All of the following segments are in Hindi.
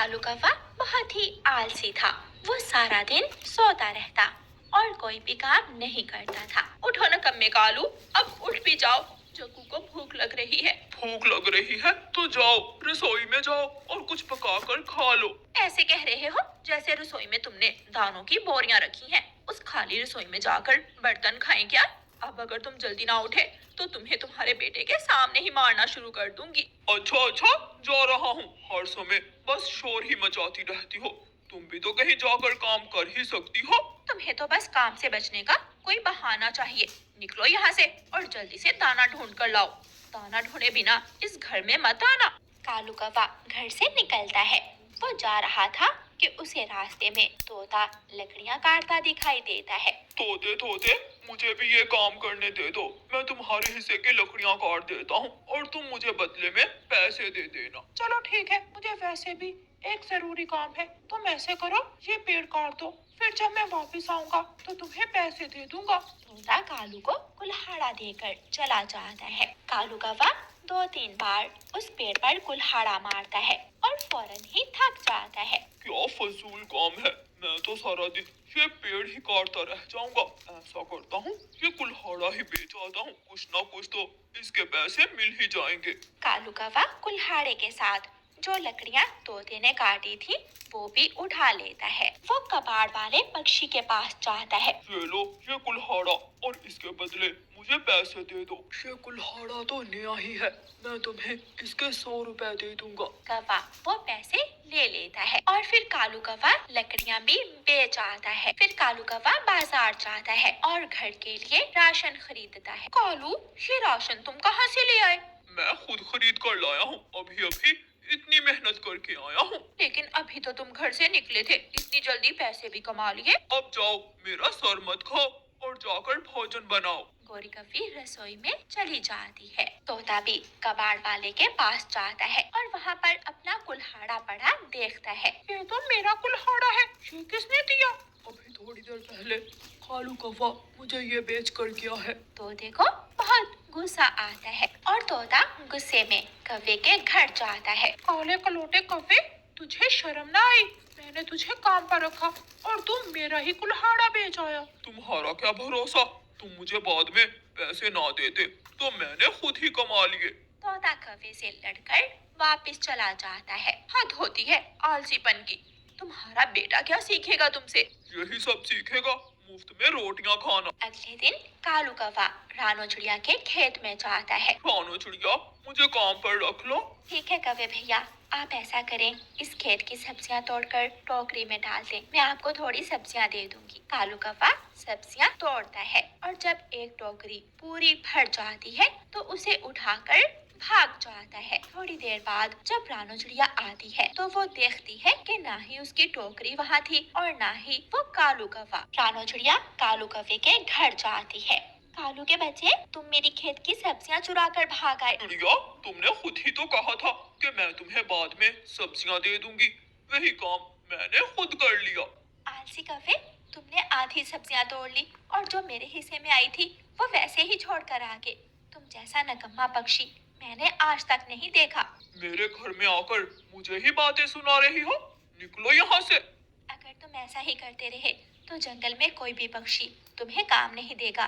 कालू कौवा बहुत ही आलसी था। वो सारा दिन सोता रहता और कोई भी काम नहीं करता था। उठो न कम्मे कालू, अब उठ भी जाओ, जग्गू को भूख लग रही है। भूख लग रही है तो जाओ रसोई में जाओ और कुछ पका कर खा लो। ऐसे कह रहे हो जैसे रसोई में तुमने दानों की बोरियां रखी हैं। उस खाली रसोई में जाकर बर्तन खाएं क्या? अब अगर तुम जल्दी ना उठे तो तुम्हें तुम्हारे बेटे के सामने ही मारना शुरू कर दूंगी। अच्छा अच्छा, जा रहा हूँ। हर समय बस शोर ही मचाती रहती हो। तुम भी तो कहीं जाकर काम कर ही सकती हो। तुम्हें तो बस काम से बचने का कोई बहाना चाहिए। निकलो यहाँ से और जल्दी से दाना ढूंढ कर लाओ। दाना ढूंढे बिना इस घर में मत आना। कालू कौवा घर से निकलता है। वो जा रहा था कि उसे रास्ते में तोता लकड़ियां काटता दिखाई देता है। तोते तोते, मुझे भी ये काम करने दे दो। मैं तुम्हारे हिस्से की लकड़ियाँ काट देता हूँ और तुम मुझे बदले में पैसे दे देना। चलो ठीक है, मुझे वैसे भी एक जरूरी काम है। तुम ऐसे करो, ये पेड़ काट दो, फिर जब मैं वापस आऊंगा तो तुम्हें पैसे दे दूंगा। तोता कालू को कुल्हाड़ा देकर चला जाता है। कालू कौवा 2-3 बार उस पेड़ पर कुल्हाड़ा मारता है और फौरन ही थक जाता है। क्या फजूल काम है। मैं तो सारा दिन ये पेड़ ही काटता रह जाऊंगा। ऐसा करता हूँ, ये कुल्हाड़ा ही बेच आता हूँ। कुछ ना कुछ तो इसके पैसे मिल ही जाएंगे। कालू कौवा कुल्हाड़े के साथ जो लकड़ियां तोते ने काटी थी वो भी उठा लेता है। वो कबाड़ वाले पक्षी के पास जाता है। ये लो ये कुल्हाड़ा और इसके बदले मुझे पैसे दे दो। ये कुल्हाड़ा तो नया ही है, मैं तुम्हें इसके 100 रुपए दे दूंगा। कौवा वो पैसे ले लेता है और फिर कालू कौवा लकड़ियां भी बेच आता है। फिर कालू कौवा बाजार जाता है और घर के लिए राशन खरीदता है। कालू, ये राशन तुम कहाँ से ले आए? मैं खुद खरीद कर लाया हूँ। अभी अभी इतनी मेहनत करके आया हूँ। लेकिन अभी तो तुम घर से निकले थे, इतनी जल्दी पैसे भी कमा लिए। अब जाओ, मेरा सर मत खाओ और जाकर भोजन बनाओ। गोरी कौवी रसोई में चली जाती है। तोता भी कबाड़ वाले के पास जाता है और वहाँ पर अपना कुल्हाड़ा पड़ा देखता है। ये तो मेरा कुल्हाड़ा है, ये किसने दिया? अभी थोड़ी देर पहले कालू कौवा मुझे ये बेच कर गया है। तोते को बहुत गुस्सा आता है और तोता गुस्से में कौवे के घर जाता है। काले कलोटे कौवे, तुझे शर्म ना आई? मैंने तुझे काम पर रखा और तुम मेरा ही कुल्हाड़ा बेच आया। तुम्हारा क्या भरोसा, तुम मुझे बाद में पैसे ना देते तो मैंने खुद ही कमा लिए। तोता कौवे से लड़कर वापस चला जाता है। हद होती है आलसीपन की। तुम्हारा बेटा क्या सीखेगा तुमसे? यही सब सीखेगा, मुफ्त में रोटियां खाना। अगले दिन कालू कौवा रानो चिड़िया के खेत में जाता है। रानो चिड़िया, मुझे काम पर रख लो। ठीक है कौवे भैया, आप ऐसा करें, इस खेत की सब्जियां तोड़कर टोकरी में डाल दें, मैं आपको थोड़ी सब्जियां दे दूंगी। कालू कौवा सब्जियां तोड़ता है और जब एक टोकरी पूरी भर जाती है तो उसे उठाकर भाग जाता है। थोड़ी देर बाद जब रानो चिड़िया आती है तो वो देखती है कि ना ही उसकी टोकरी वहाँ थी और ना ही वो कालू कौवा। रानो चिड़िया कालू कौवे के घर जाती है। कालू के बच्चे, तुम मेरी खेत की सब्जियां चुरा कर भाग आए। चिड़िया, तुमने खुद ही तो कहा था कि मैं तुम्हें बाद में सब्जियां दे दूंगी। वही काम मैंने खुद कर लिया। आलसी कौवे, तुमने आधी सब्जियां तोड़ ली और जो मेरे हिस्से में आई थी वो वैसे ही छोड़ कर आ गए। तुम जैसा नकम्मा पक्षी मैंने आज तक नहीं देखा। मेरे घर में आकर मुझे ही बातें सुना रही हो, निकलो यहाँ से। अगर तुम ऐसा ही करते रहे तो जंगल में कोई भी पक्षी तुम्हें काम नहीं देगा,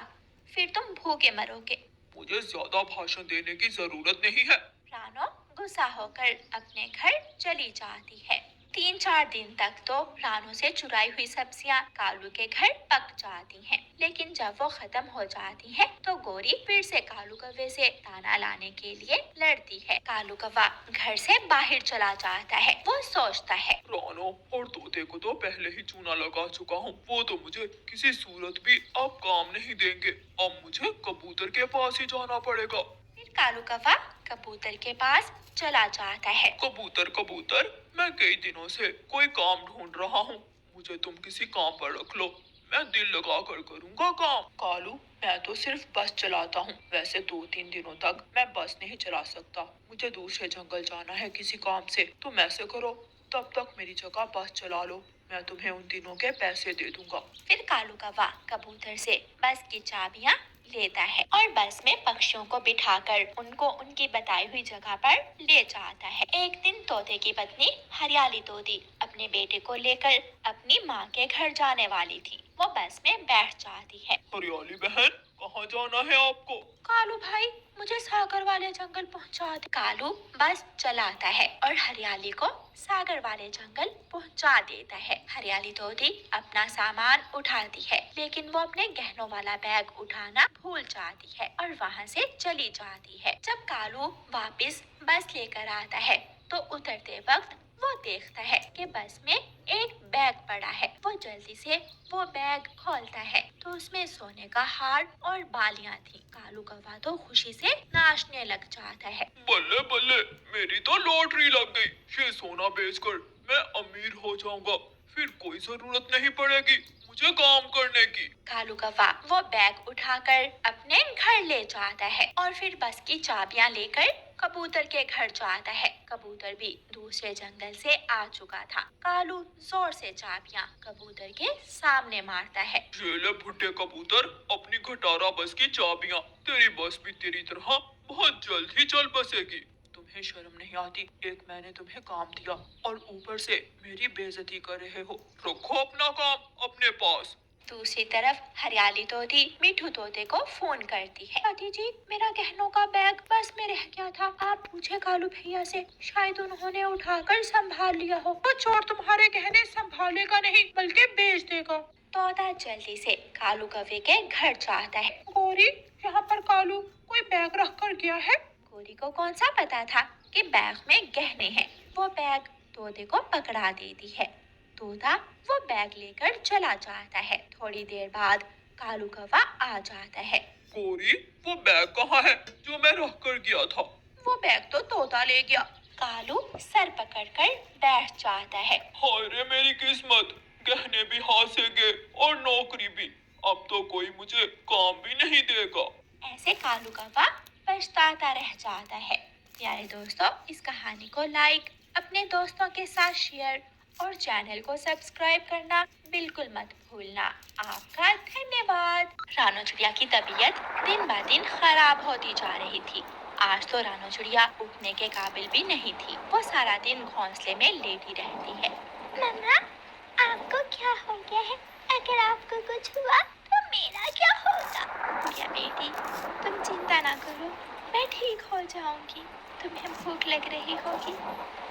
फिर तुम भूखे मरोगे। मुझे ज्यादा भाषण देने की जरूरत नहीं है। रानो गुस्सा होकर अपने घर चली जाती है। 3-4 दिन तक तो रानो से चुराई हुई सब्जियां कालू के घर पक जाती हैं। लेकिन जब वो खत्म हो जाती हैं, तो गोरी फिर से कालू कौवे से दाना लाने के लिए लड़ती है। कालू कौवा घर से बाहर चला जाता है। वो सोचता है, रानो और तोते को तो पहले ही चूना लगा चुका हूँ। वो तो मुझे किसी सूरत भी अब काम नहीं देंगे। अब मुझे कबूतर के पास ही जाना पड़ेगा। फिर कालू कौवा कबूतर के पास चला जाता है। कबूतर कबूतर, मैं कई दिनों से कोई काम ढूंढ रहा हूँ। मुझे तुम किसी काम पर रख लो, मैं दिल लगा कर करूँगा काम। कालू, मैं तो सिर्फ बस चलाता हूँ। वैसे 2-3 दिनों तक मैं बस नहीं चला सकता। मुझे दूसरे जंगल जाना है किसी काम से। तुम ऐसे करो, तब तक मेरी जगह बस चला लो, मैं तुम्हें उन दिनों के पैसे दे दूंगा। फिर कालू कौवा कबूतर से बस की चाबियां लेता है और बस में पक्षियों को बिठाकर उनको उनकी बताई हुई जगह पर ले जाता है। एक दिन तोते की पत्नी हरियाली तोती अपने बेटे को लेकर अपनी माँ के घर जाने वाली थी। वो बस में बैठ जाती है। हरियाली बहन, कहाँ जाना है आपको? कालू भाई, मुझे सागर वाले जंगल पहुंचा दे। कालू बस चलाता है और हरियाली को सागर वाले जंगल पहुंचा देता है। हरियाली तोती अपना सामान उठाती है, लेकिन वो अपने गहनों वाला बैग उठाना भूल जाती है और वहाँ से चली जाती है। जब कालू वापस बस लेकर आता है तो उतरते वक्त वो देखता है कि बस में एक बैग पड़ा है। वो जल्दी से वो बैग खोलता है तो उसमें सोने का हार और बालियां थी। कालू कौवा तो खुशी से नाचने लग जाता है। बल्ले बल्ले, मेरी तो लॉटरी लग गई। ये सोना बेचकर मैं अमीर हो जाऊंगा, फिर कोई जरूरत नहीं पड़ेगी मुझे काम करने की। कालू कौवा वो बैग उठाकर अपने घर ले जाता है और फिर बस की चाबियां लेकर कबूतर के घर जाता है। कबूतर भी दूसरे जंगल से आ चुका था। कालू जोर से चाबियां कबूतर के सामने मारता है। ये ले भुट्टे कबूतर, अपनी खटारा बस की चाबियां। तेरी बस भी तेरी तरह बहुत जल्द ही चल बसेगी। तुम्हें शर्म नहीं आती? एक मैंने तुम्हें काम दिया और ऊपर से मेरी बेइज्जती कर रहे हो। रखो अपना काम अपने पास। दूसरी तरफ हरियाली तोती मिठू तोते को फोन करती है। दादी जी, मेरा गहनों का बैग बस में रह गया था। आप पूछे कालू भैया से, शायद उन्होंने उठाकर संभाल लिया हो। वो चोर तुम्हारे गहने संभालेगा नहीं बल्कि बेच देगा। तोता जल्दी से कालू कौवे के घर जाता है। गौरी, यहाँ पर कालू कोई बैग रख कर गया है। गोरी को कौन सा पता था कि बैग में गहने हैं। वो बैग तोते को पकड़ा देती है। तोता वो बैग लेकर चला जाता है। थोड़ी देर बाद कालू कौवा आ जाता है। गोरी, वो बैग कहाँ है जो मैं रख कर गया था? वो बैग तो तोता ले गया। कालू सर पकड़कर बैठ जाता है। हाय रे मेरी किस्मत, गहने भी हाथ से गए और नौकरी भी। अब तो कोई मुझे काम भी नहीं देगा। ऐसे कालू कौवा पछताता रह जाता है। प्यारे दोस्तों, इस कहानी को लाइक, अपने दोस्तों के साथ शेयर और चैनल को सब्सक्राइब करना बिल्कुल मत भूलना। आपका धन्यवाद। रानो चिड़िया की तबीयत दिन ब दिन खराब होती जा रही थी। आज तो रानो चिड़िया उठने के काबिल भी नहीं थी। वो सारा दिन घोंसले में लेटी रहती है। मम्मा, आपको क्या हो गया है? अगर आपको कुछ हुआ तो मेरा क्या होगा? क्या बेटी, तुम चिंता ना करो, मैं ठीक हो जाऊंगी। तुम्हें भूख लग रही होगी,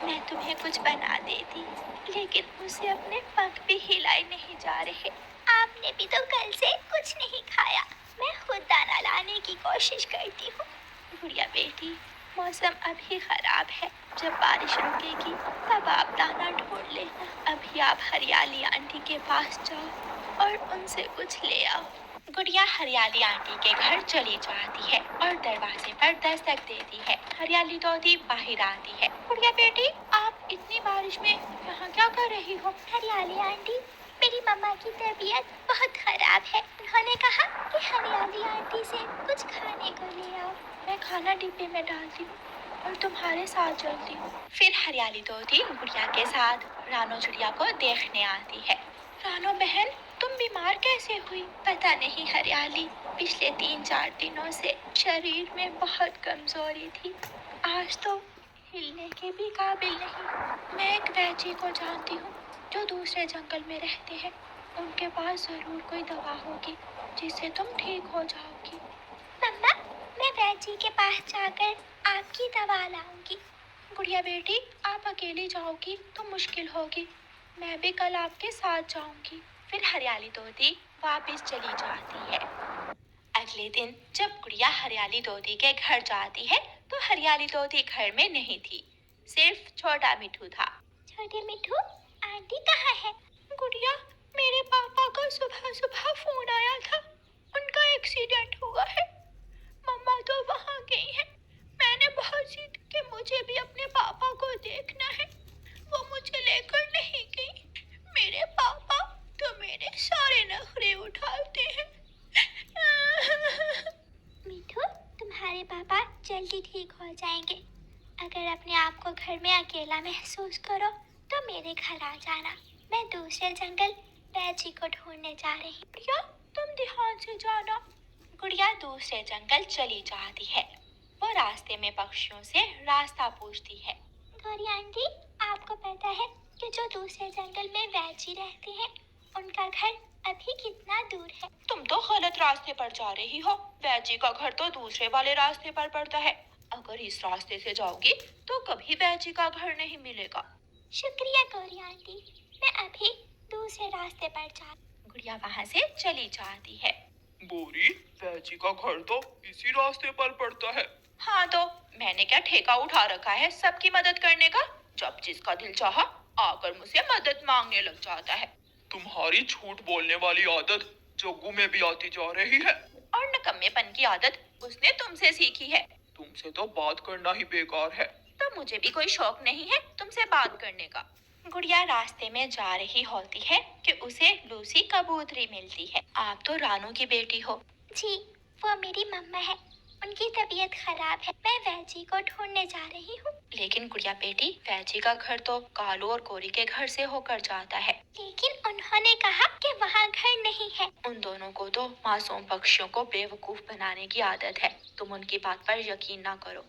मैं तुम्हें कुछ बना देती, लेकिन उसे अपने पंख भी हिलाए नहीं जा रहे। आपने भी तो कल से कुछ नहीं खाया। मैं खुद दाना लाने की कोशिश करती हूँ। गुड़िया बेटी, मौसम अभी खराब है। जब बारिश रुकेगी तब आप दाना ढूंढ लेना। अभी आप हरियाली आंटी के पास जाओ और उनसे कुछ ले आओ। गुड़िया हरियाली आंटी के घर चली जाती है और दरवाजे पर दस्तक देती है। हरियाली तोती बाहर आती है। गुड़िया बेटी, आप इतनी बारिश में यहाँ क्या कर रही हो? हरियाली आंटी, मेरी मम्मा की तबीयत बहुत खराब है। उन्होंने कहा कि हरियाली आंटी से कुछ खाने को ले आओ। मैं खाना डिब्बे में डालती हूँ और तुम्हारे साथ चलती हूँ। फिर हरियाली तोती गुड़िया के साथ रानो चिड़िया को देखने आती है। रानो बहन, तुम बीमार कैसे हुई? पता नहीं हरियाली, पिछले 3-4 दिनों से शरीर में बहुत कमजोरी थी। आज तो हिलने के भी काबिल नहीं। मैं एक वैजी को जानती हूँ जो दूसरे जंगल में रहते हैं। उनके पास जरूर कोई दवा होगी जिससे तुम ठीक हो जाओगी। मम्मा, मैं वैजी के पास जाकर आपकी दवा लाऊंगी। गुड़िया बेटी, आप अकेली जाओगी तो मुश्किल होगी। मैं भी कल आपके साथ जाऊंगी। फिर हरियाली तोती वापस चली जाती है। अगले दिन जब गुड़िया हरियाली तोती के घर जाती है तो हरियाली तोती घर में नहीं थी, सिर्फ छोटा मिठू था। छोटे मिठू, आंटी कहाँ है? गुड़िया, मेरे पापा का सुबह सुबह फोन आया था। उनका एक्सीडेंट हुआ है। मम्मा तो वहाँ गई है। मैंने बहुत जिद कि मुझे भी अपने पापा को देखना है। वो मुझे लेकर नहीं गई। मेरे पापा तो मेरे सारे नखरे उठाते हैं। मिठू, तुम्हारे पापा जल्दी ठीक हो जाएंगे। अगर अपने आप को घर में अकेला महसूस करो तो मेरे घर आ जाना। मैं दूसरे जंगल बैजी को ढूंढने जा रही हूँ। तुम ध्यान से जाना। गुड़िया दूसरे जंगल चली जाती है। वो रास्ते में पक्षियों से रास्ता पूछती है। गौरी आंटी, आपको पता है कि जो दूसरे जंगल में वैजी रहते हैं, उनका घर अभी कितना दूर है? तुम तो गलत रास्ते पर जा रही हो। वैजी का घर तो दूसरे वाले रास्ते पर पड़ता है। अगर इस रास्ते से जाओगी तो कभी वैजी का घर नहीं मिलेगा। शुक्रिया गौरी आंटी, मैं अभी दूसरे रास्ते पर जा। गुड़िया वहाँ से चली जाती है। गौरी, वैजी का घर तो इसी रास्ते पर पड़ता है। हाँ तो मैंने क्या ठेका उठा रखा है सबकी मदद करने का? जब जिसका दिल चाहा आकर मुझसे मदद मांगने लग जाता है। तुम्हारी झूठ बोलने वाली आदत जग्गू में भी आती जा रही है। और नकम्मेपन की आदत उसने तुमसे सीखी है। तुमसे तो बात करना ही बेकार है। तो मुझे भी कोई शौक नहीं है तुमसे बात करने का। गुड़िया रास्ते में जा रही होती है कि उसे लूसी कबूतरी मिलती है। आप तो रानू की बेटी हो। जी, वो मेरी मम्मा है। उनकी तबीयत खराब है, मैं वैजी को ढूंढने जा रही हूँ। लेकिन गुड़िया बेटी, वैजी का घर तो कालू और गोरी के घर से होकर जाता है। लेकिन उन्होंने कहा कि वहाँ घर नहीं है। उन दोनों को तो मासूम पक्षियों को बेवकूफ बनाने की आदत है। तुम उनकी बात पर यकीन ना करो।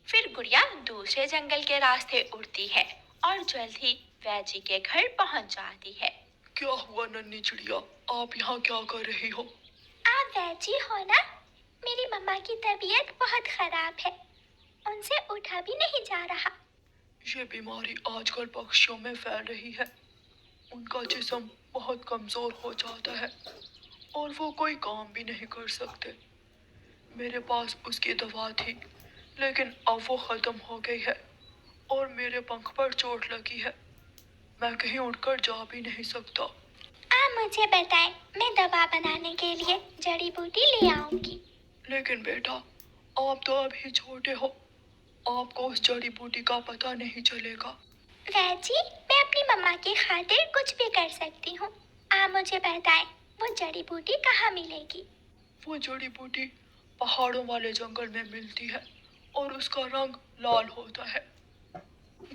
फिर गुड़िया दूसरे जंगल के रास्ते उड़ती है और जल्द ही वैजी के घर पहुँच जाती है। क्या हुआ नन्ही चिड़िया, आप यहाँ क्या कर रही हो? आप वैजी हो ना? मेरी मम्मा की तबीयत बहुत खराब है, उनसे उठा भी नहीं जा रहा। ये बीमारी आजकल पक्षियों में फैल रही है। उनका जिस्म बहुत कमजोर हो जाता है और वो कोई काम भी नहीं कर सकते। मेरे पास उसकी दवा थी, लेकिन अब वो खत्म हो गई है और मेरे पंख पर चोट लगी है। मैं कहीं उड़कर जा भी नहीं सकता। आप मुझे बताएं, मैं दवा बनाने के लिए जड़ी बूटी ले आऊंगी। लेकिन बेटा, आप तो अभी छोटे हो, आपको उस जड़ी बूटी का पता नहीं चलेगा। वैजी, मैं अपनी मम्मा की खातिर कुछ भी कर सकती हूँ। आप मुझे बताएं, वो जड़ी बूटी कहाँ मिलेगी? वो जड़ी बूटी पहाड़ों वाले जंगल में मिलती है और उसका रंग लाल होता है।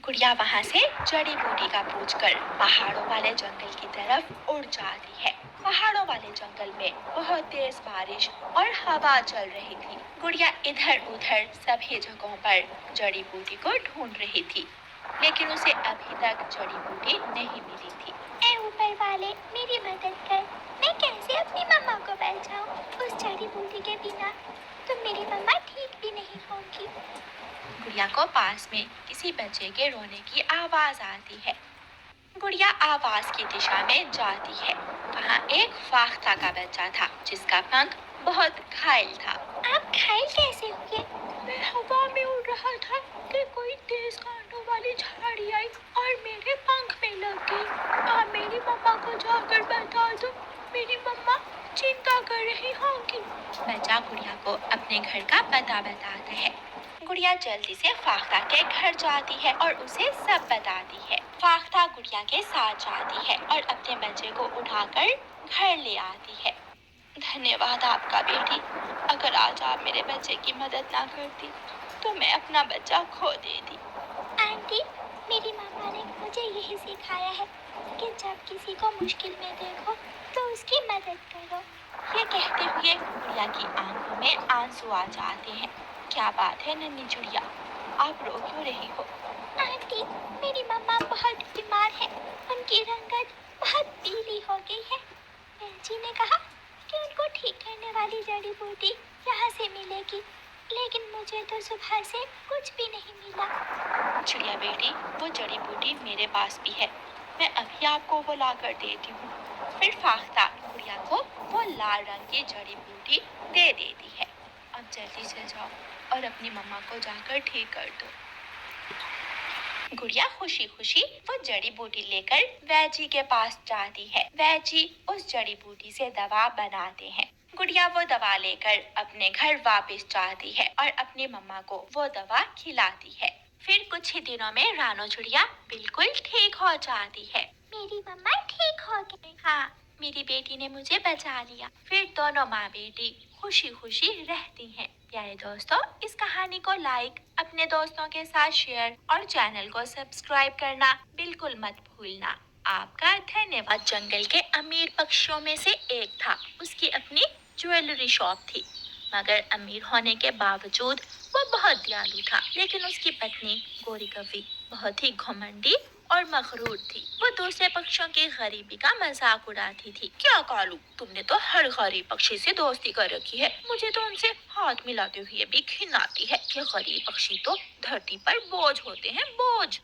गुड़िया वहाँ से जड़ी बूटी का पूछकर पहाड़ों वाले जंगल की तरफ उड़ जाती है। पहाड़ों वाले जंगल में बहुत तेज बारिश और हवा चल रही थी। गुड़िया इधर उधर सभी जगहों पर जड़ी बूटी को ढूंढ रही थी, लेकिन उसे अभी तक जड़ी बूटी नहीं मिली थी। ऐ ऊपर वाले, मेरी मदद कर। मैं कैसे अपनी मम्मा को बचाऊं? उस जड़ी बूटी के बिना तो मेरी मम्मा ठीक भी नहीं होगी। गुड़िया को पास में किसी बच्चे के रोने की आवाज आती है। गुड़िया आवाज की दिशा में जाती है। वहाँ एक फाख्ता का बच्चा था जिसका पंख बहुत घायल था। आप घायल कैसे हुए? मैं हवा में उड़ रहा था कि कोई तेज कांटों वाली झाड़ी आई और मेरे पंख में लग गई। आप मेरी मम्मा को जाकर बता दो, मेरी मम्मा चिंता कर रही होंगी। बच्चा गुड़िया को अपने घर का पता बताता है। गुड़िया जल्दी से फाख्ता के घर जाती है और उसे सब बताती है। फाख्ता गुड़िया के साथ जाती है और अपने बच्चे को उठाकर घर ले आती है। धन्यवाद आपका बेटी, अगर आज आप मेरे बच्चे की मदद ना करती तो मैं अपना बच्चा खो देती। आंटी, मेरी मम्मा ने मुझे यही सिखाया है कि जब किसी को मुश्किल में देखो तो उसकी मदद करो। ये कहते हुए गुड़िया की आंखों में आंसू आ जाते हैं। क्या बात है नन्ही चिड़िया, आप रो क्यों रही हो? आंटी, मेरी मम्मा बहुत बीमार है, उनकी रंगत बहुत पीली हो गई है। जी ने कहा कि उनको ठीक करने वाली जड़ी बूटी यहाँ से मिलेगी, लेकिन मुझे तो सुबह से कुछ भी नहीं मिला। चिड़िया बेटी, वो जड़ी बूटी मेरे पास भी है, मैं अभी आपको वो ला कर देती हूँ। फिर फाख्ता गुड़िया को वो लाल रंग की जड़ी बूटी दे देती है। अब जल्दी से जाओ और अपनी मम्मा को जाकर ठीक कर दो। गुड़िया खुशी खुशी वो जड़ी बूटी लेकर वैजी के पास जाती है। वैजी उस जड़ी बूटी से दवा बनाते हैं। गुड़िया वो दवा लेकर अपने घर वापस जाती है और अपनी मम्मा को वो दवा खिलाती है। फिर कुछ ही दिनों में रानो चिड़िया बिल्कुल ठीक हो जाती है। मेरी मम्मा ठीक हो गई। हाँ, मेरी बेटी ने मुझे बचा लिया। फिर दोनों माँ बेटी खुशी खुशी रहती हैं। प्यारे दोस्तों, इस कहानी को लाइक, अपने दोस्तों के साथ शेयर और चैनल को सब्सक्राइब करना बिल्कुल मत भूलना। आपका धन्यवाद। जंगल के अमीर पक्षियों में से एक था, उसकी अपनी ज्वेलरी शॉप थी। मगर अमीर होने के बावजूद वो बहुत दयालु था। लेकिन उसकी पत्नी गोरी कौवी बहुत ही घमंडी और मगरूर थी। वो दूसरे पक्षियों की गरीबी का मजाक उड़ाती थी। क्या कालू, तुमने तो हर गरीब पक्षी से दोस्ती कर रखी है। मुझे तो उनसे हाथ मिलाते हुए भी घिन आती है। ये गरीब पक्षी तो धरती पर बोझ होते हैं, बोझ।